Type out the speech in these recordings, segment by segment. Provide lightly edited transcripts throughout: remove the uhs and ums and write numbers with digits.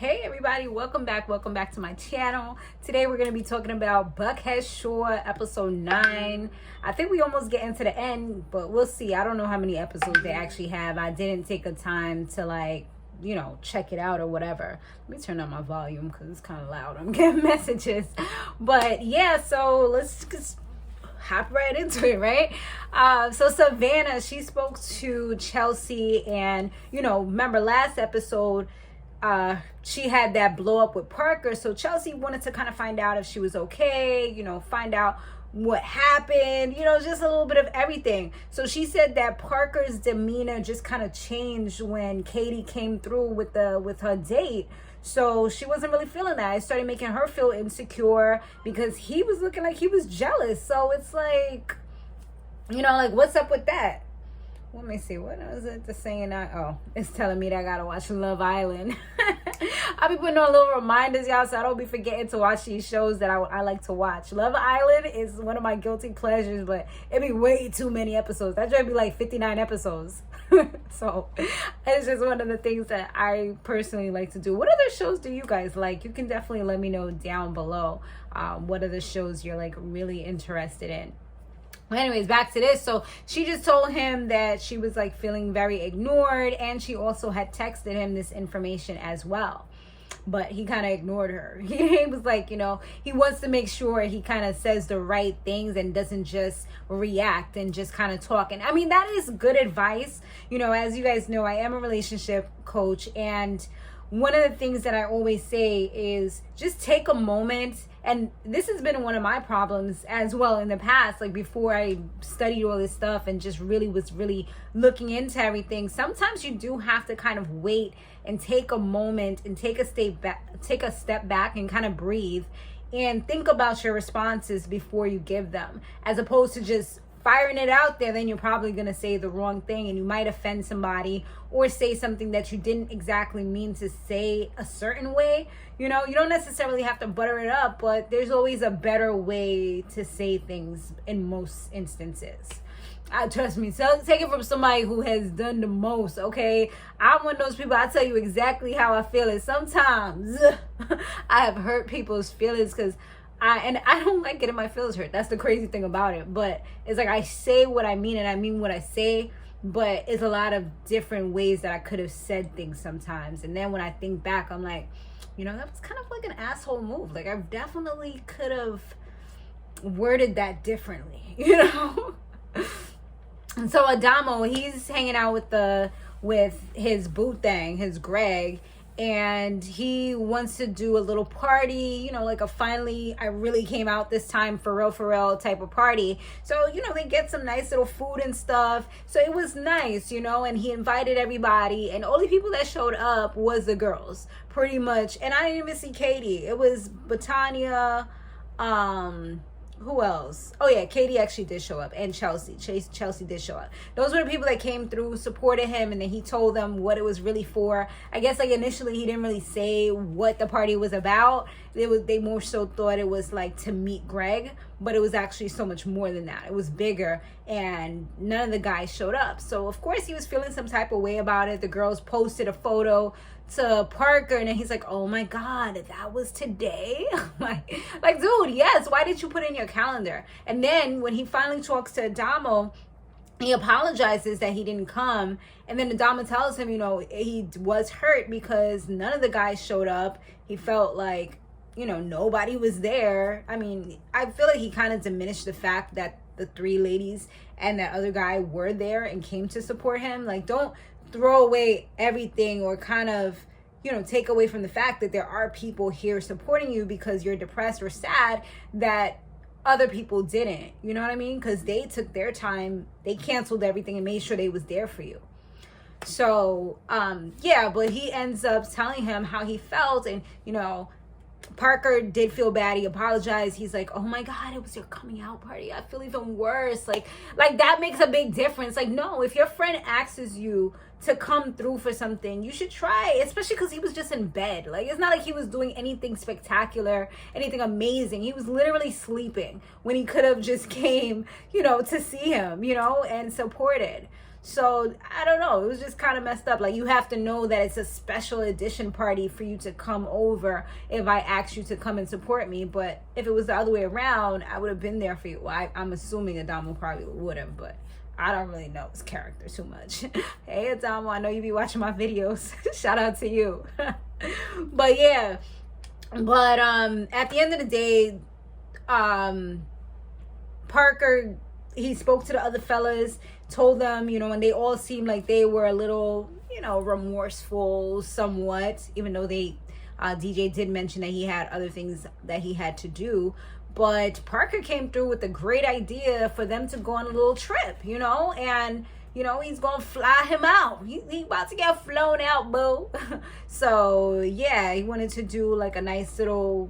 Hey everybody, welcome back to my channel. Today we're going to be talking about Buckhead Shore episode 9. I think we almost get into the end, but we'll see. I don't know how many episodes they actually have. I didn't take a time to check it out or whatever. Let me turn up my volume because it's kind of loud. I'm getting messages. But yeah, so let's just hop right into it, right? So Savannah, she spoke to Chelsea, and remember last episode she had that blow up with Parker, so Chelsea wanted to kind of find out if she was okay, find out what happened, just a little bit of everything. So she said that Parker's demeanor just kind of changed when Katie came through with her date. So she wasn't really feeling that. It started making her feel insecure because he was looking like he was jealous. So it's like, what's up with that? Let me see. What is it the saying? Oh, it's telling me that I gotta watch Love Island. I'll be putting on little reminders, y'all, so I don't be forgetting to watch these shows that I like to watch. Love Island is one of my guilty pleasures, but it be way too many episodes. That should be like 59 episodes. So it's just one of the things that I personally like to do. What other shows do you guys like? You can definitely let me know down below. What are the shows you're like really interested in? Well, anyways, back to this. So she just told him that she was like feeling very ignored, and she also had texted him this information as well, but he kind of ignored her. He was like, he wants to make sure he kind of says the right things and doesn't just react and just kind of talk. And I mean, that is good advice. As you guys know, I am a relationship coach, and one of the things that I always say is just take a moment. And this has been one of my problems as well in the past, like before I studied all this stuff and just was looking into everything. Sometimes you do have to kind of wait and take a moment and take a step back and kind of breathe and think about your responses before you give them, as opposed to just firing it out there. Then you're probably going to say the wrong thing and you might offend somebody or say something that you didn't exactly mean to say a certain way. You don't necessarily have to butter it up, but there's always a better way to say things in most instances. Trust me, so take it from somebody who has done the most, okay? I'm one of those people, I tell you exactly how I feel it. Sometimes I have hurt people's feelings because I don't like getting my feelings hurt. That's the crazy thing about it. But it's like I say what I mean and I mean what I say, but it's a lot of different ways that I could have said things sometimes. And then when I think back, I'm like, that was kind of like an asshole move. Like I definitely could have worded that differently, And so Adomo, he's hanging out with his boo thing, his Greg, and he wants to do a little party, like a finally I really came out this time for real type of party. So they get some nice little food and stuff, so it was nice, and he invited everybody, and only people that showed up was the girls pretty much. And I didn't even see Katie. It was Bethania, who else? Oh yeah, Katie actually did show up, and Chelsea did show up. Those were the people that came through, supported him, and then he told them what it was really for. I guess initially he didn't really say what the party was about. They more so thought it was like to meet Greg, but it was actually so much more than that. It was bigger, and none of the guys showed up. So of course he was feeling some type of way about it. The girls posted a photo to Parker, and then he's like, oh my god, that was today. like dude, yes, why did you put it in your calendar? And then when he finally talks to Adomo, he apologizes that he didn't come, and then Adomo tells him, he was hurt because none of the guys showed up. He felt like nobody was there. I mean, I feel like he kind of diminished the fact that the 3 ladies and that other guy were there and came to support him. Like, don't throw away everything or kind of take away from the fact that there are people here supporting you because you're depressed or sad that other people didn't. You know what I mean? Because they took their time, they canceled everything and made sure they was there for you. So yeah, but he ends up telling him how he felt, and Parker did feel bad. He apologized. He's like, oh my god, it was your coming out party. I feel even worse. Like that makes a big difference. Like, no, if your friend asks you to come through for something, you should try, especially because he was just in bed. Like, it's not like he was doing anything spectacular, anything amazing. He was literally sleeping when he could have just came, to see him, and supported. So I don't know, it was just kind of messed up. Like, you have to know that it's a special edition party for you to come over if I asked you to come and support me. But if it was the other way around, I would have been there for you. Well, I'm assuming Adomo probably would have, but I don't really know his character too much. Hey Adomo, I know you be watching my videos. Shout out to you. But yeah, but at the end of the day, Parker, he spoke to the other fellas, told them, you know, and they all seemed like they were a little, you know, remorseful somewhat, even though they DJ did mention that he had other things that he had to do. But Parker came through with a great idea for them to go on a little trip, you know, and, you know, he's going to fly him out. He about to get flown out, boo. So, yeah, he wanted to do like a nice little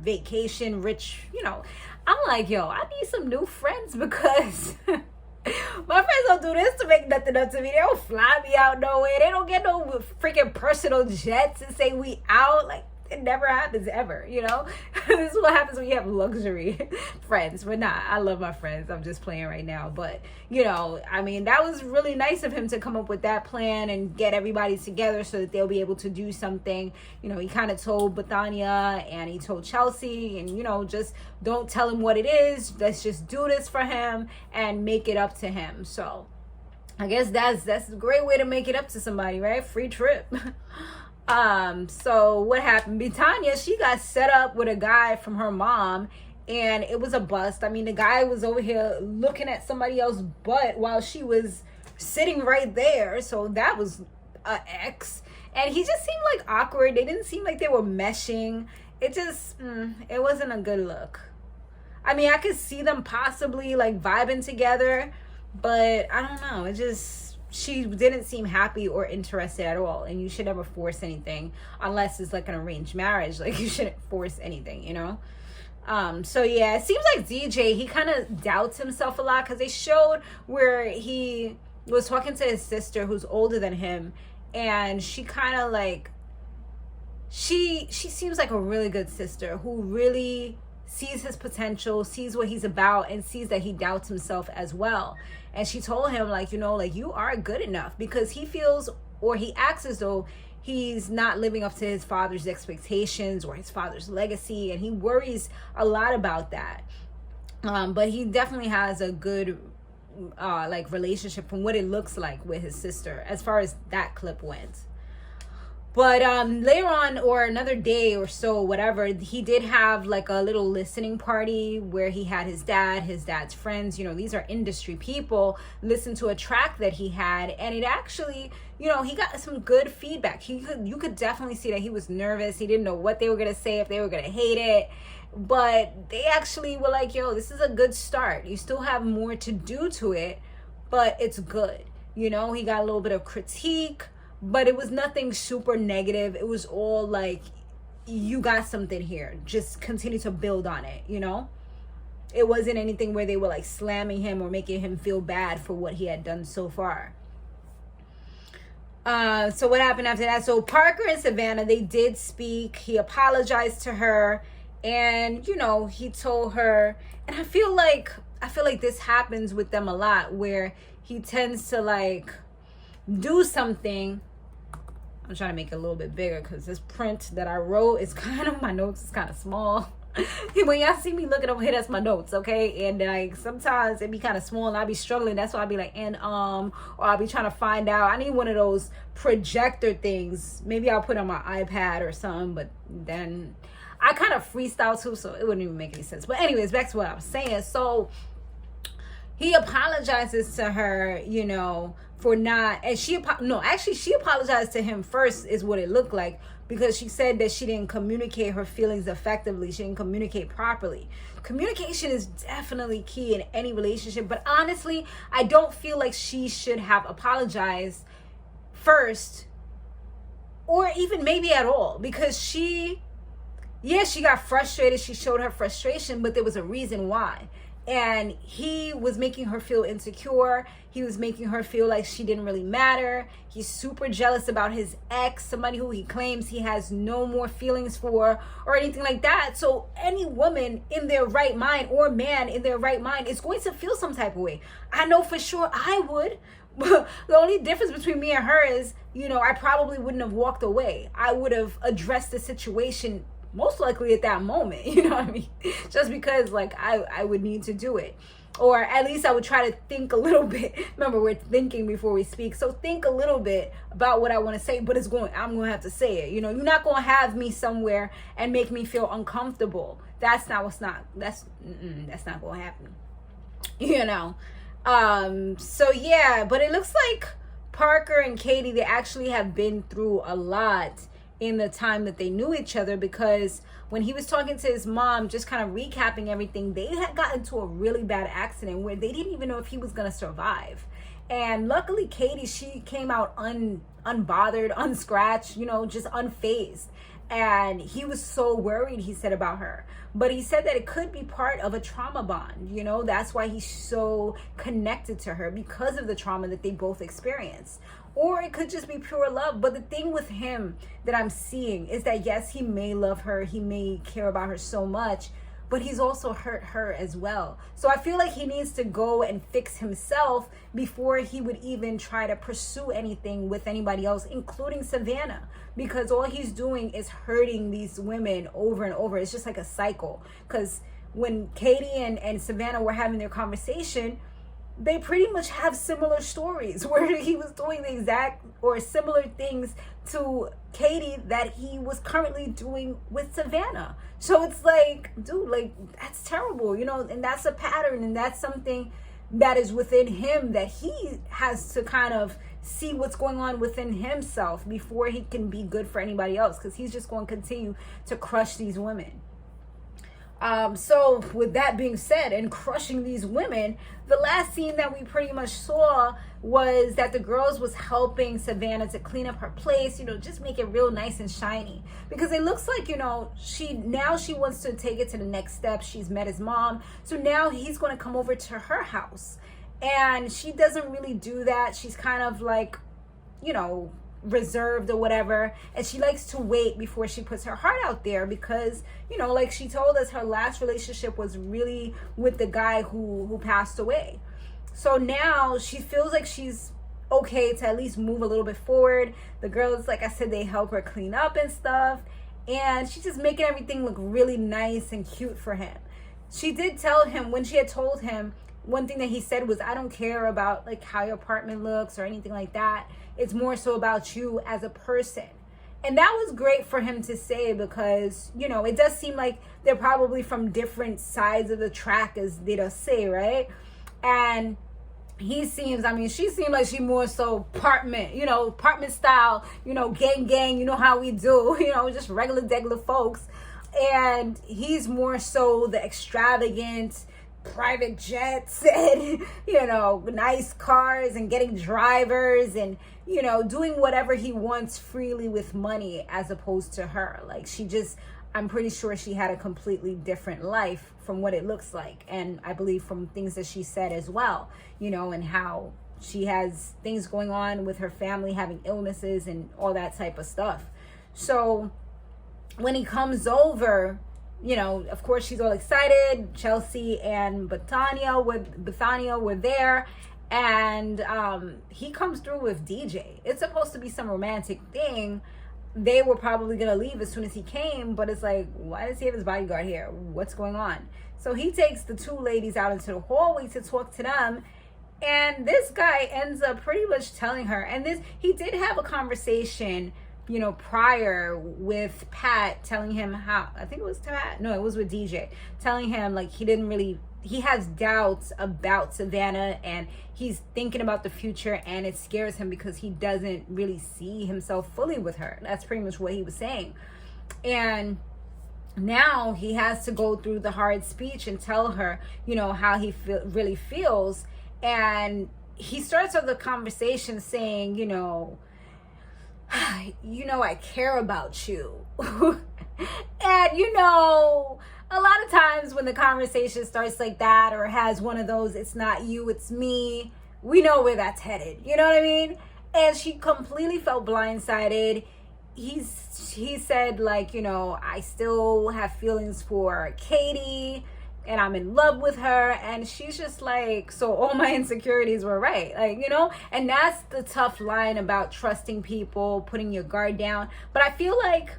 vacation, rich, you know. I'm like, yo, I need some new friends because my friends don't do this to make nothing up to me. They don't fly me out nowhere. They don't get no freaking personal jets and say we out. Like, it never happens ever, you know. This is what happens when you have luxury friends. But nah, I love my friends. I'm just playing right now. But, you know, I mean, that was really nice of him to come up with that plan and get everybody together so that they'll be able to do something. You know, he kind of told Bethania and he told Chelsea, and, you know, just don't tell him what it is. Let's just do this for him and make it up to him. So I guess that's a great way to make it up to somebody, right? Free trip. So what happened? Bethania, she got set up with a guy from her mom, and it was a bust. I mean, the guy was over here looking at somebody else's butt while she was sitting right there. So that was a X. And he just seemed like awkward. They didn't seem like they were meshing. It just, it wasn't a good look. I mean, I could see them possibly like vibing together, but I don't know. It just, she didn't seem happy or interested at all. And you should never force anything unless it's like an arranged marriage. Like, you shouldn't force anything, you know. So yeah, it seems like DJ, he kind of doubts himself a lot, because they showed where he was talking to his sister who's older than him, and she kind of like, she seems like a really good sister who really sees his potential, sees what he's about, and sees that he doubts himself as well. And she told him, like, you know, like, you are good enough, because he feels, or he acts as though he's not living up to his father's expectations or his father's legacy, and he worries a lot about that. But he definitely has a good like relationship from what it looks like with his sister, as far as that clip went. But later on, or another day or so, whatever, he did have like a little listening party where he had his dad's friends, you know, these are industry people, listen to a track that he had, and it actually, you know, he got some good feedback. You could definitely see that he was nervous. He didn't know what they were going to say, if they were going to hate it. But they actually were like, yo, this is a good start. You still have more to do to it, but it's good. You know, he got a little bit of critique, but it was nothing super negative. It was all like, you got something here. Just continue to build on it, you know? It wasn't anything where they were like slamming him or making him feel bad for what he had done so far. So what happened after that? So Parker and Savannah, they did speak. He apologized to her, and, you know, he told her, and I feel like this happens with them a lot, where he tends to like do something. I'm trying to make it a little bit bigger because this print that I wrote is kind of, my notes is kind of small. When y'all see me looking over here, that's my notes, okay? And like sometimes it be kind of small and I be struggling. That's why I be like, or I'll be trying to find out. I need one of those projector things. Maybe I'll put it on my iPad or something, but then I kind of freestyle too, so it wouldn't even make any sense. But anyways, back to what I was saying. So he apologizes to her, you know, for not, and she apologized to him first, is what it looked like, because she said that she didn't communicate her feelings effectively. She didn't communicate properly. Communication is definitely key in any relationship, but honestly, I don't feel like she should have apologized first, or even maybe at all, because she got frustrated. She showed her frustration, but there was a reason why. And he was making her feel insecure. He was making her feel like she didn't really matter. He's super jealous about his ex, somebody who he claims he has no more feelings for or anything like that. So any woman in their right mind, or man in their right mind, is going to feel some type of way. I know for sure I would. The only difference between me and her is, I probably wouldn't have walked away. I would have addressed the situation most likely at that moment, you know what I mean? Just because I would need to do it. Or at least I would try to think a little bit. Remember, we're thinking before we speak. So think a little bit about what I want to say, but I'm going to have to say it. You're not going to have me somewhere and make me feel uncomfortable. That's not going to happen. So yeah, but it looks like Parker and Katie, they actually have been through a lot in the time that they knew each other, because when he was talking to his mom, just kind of recapping everything, they had gotten into a really bad accident where they didn't even know if he was going to survive. And luckily Katie, she came out unbothered, unscratched, just unfazed. And he was so worried, he said, about her. But he said that it could be part of a trauma bond. That's why he's so connected to her, because of the trauma that they both experienced. Or it could just be pure love. But the thing with him that I'm seeing is that, yes, he may love her. He may care about her so much, but he's also hurt her as well. So I feel like he needs to go and fix himself before he would even try to pursue anything with anybody else, including Savannah, because all he's doing is hurting these women over and over. It's just like a cycle. Because when Katie and Savannah were having their conversation, they pretty much have similar stories where he was doing the exact or similar things to Katie that he was currently doing with Savannah. So it's like, dude, that's terrible, and that's a pattern, and that's something that is within him that he has to kind of see what's going on within himself before he can be good for anybody else, because he's just going to continue to crush these women. So with that being said, and crushing these women, the last scene that we pretty much saw was that the girls was helping Savannah to clean up her place, just make it real nice and shiny, because it looks like, she wants to take it to the next step. She's met his mom, so now he's going to come over to her house, and she doesn't really do that. She's kind of reserved or whatever, and she likes to wait before she puts her heart out there, because like she told us, her last relationship was really with the guy who passed away. So now she feels like she's okay to at least move a little bit forward. The girls, like I said, they help her clean up and stuff, and she's just making everything look really nice and cute for him. She did tell him, when she had told him, one thing that he said was, I don't care about how your apartment looks or anything like that. It's more so about you as a person. And that was great for him to say, because, it does seem like they're probably from different sides of the track, as they just say, right? And she seemed like she more so apartment style, gang, how we do, just regular folks. And he's more so the extravagant, private jets and nice cars and getting drivers and doing whatever he wants freely with money, as opposed to her. I'm pretty sure she had a completely different life from what it looks like, and I believe from things that she said as well, and how she has things going on with her family, having illnesses and all that type of stuff. So when he comes over, of course, she's all excited. Chelsea and Bethania were there, and he comes through with DJ. It's supposed to be some romantic thing. They were probably gonna leave as soon as he came, but it's like, why does he have his bodyguard here? What's going on? So he takes the two ladies out into the hallway to talk to them, and this guy ends up pretty much telling her, and he did have a conversation prior with Pat, telling him how, I think it was Pat, no, it was with DJ, telling him he has doubts about Savannah, and he's thinking about the future, and it scares him because he doesn't really see himself fully with her. That's pretty much what he was saying. And now he has to go through the hard speech and tell her, how he really feels. And he starts off the conversation saying, I care about you. And, a lot of times when the conversation starts like that or has one of those, it's not you, it's me, we know where that's headed. You know what I mean? And she completely felt blindsided. He said, like, you know, I still have feelings for Katie and I'm in love with her. And she's just like, so all my insecurities were right. Like, you know, and that's the tough line about trusting people, putting your guard down. But I feel like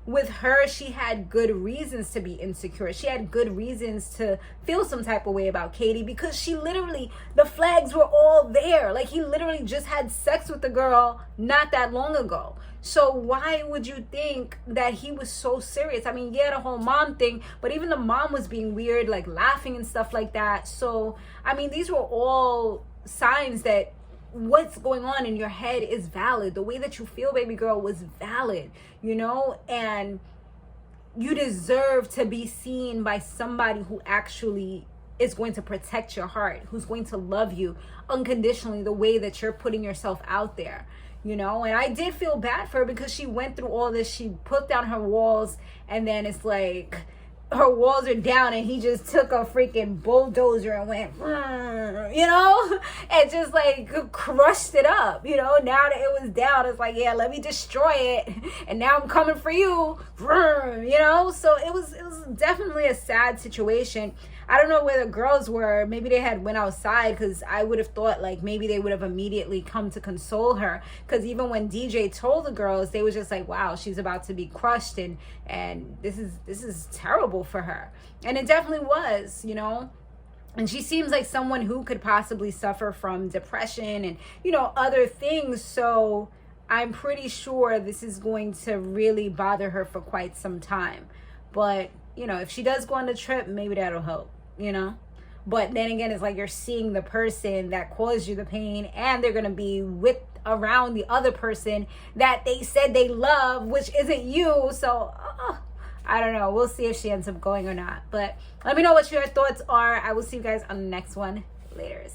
with her, she had good reasons to be insecure. She had good reasons to feel some type of way about Katie, because she literally, the flags were all there. Like, he literally just had sex with the girl not that long ago. So why would you think that he was so serious? I mean, yeah, the whole mom thing, but even the mom was being weird, like laughing and stuff like that. So, I mean, these were all signs that what's going on in your head is valid. The way that you feel, baby girl, was valid, you know, and you deserve to be seen by somebody who actually is going to protect your heart, who's going to love you unconditionally the way that you're putting yourself out there, you know. And I did feel bad for her because she went through all this. She put down her walls, and then it's like her walls are down and he just took a freaking bulldozer and went, you know, and just like crushed it up, you know. Now that it was down, it's like, yeah, let me destroy it, and now I'm coming for you, you know. So it was definitely a sad situation. I don't know where the girls were. Maybe they had went outside, because I would have thought like maybe they would have immediately come to console her, because even when DJ told the girls, they were just like, wow, she's about to be crushed, and this is terrible for her. And it definitely was, you know. And she seems like someone who could possibly suffer from depression and, you know, other things. So I'm pretty sure this is going to really bother her for quite some time. But, you know, if she does go on the trip, maybe that'll help, you know. But then again, it's like you're seeing the person that caused you the pain, and they're going to be with around the other person that they said they love, which isn't you. So, I don't know. We'll see if she ends up going or not. But let me know what your thoughts are. I will see you guys on the next one. Laters.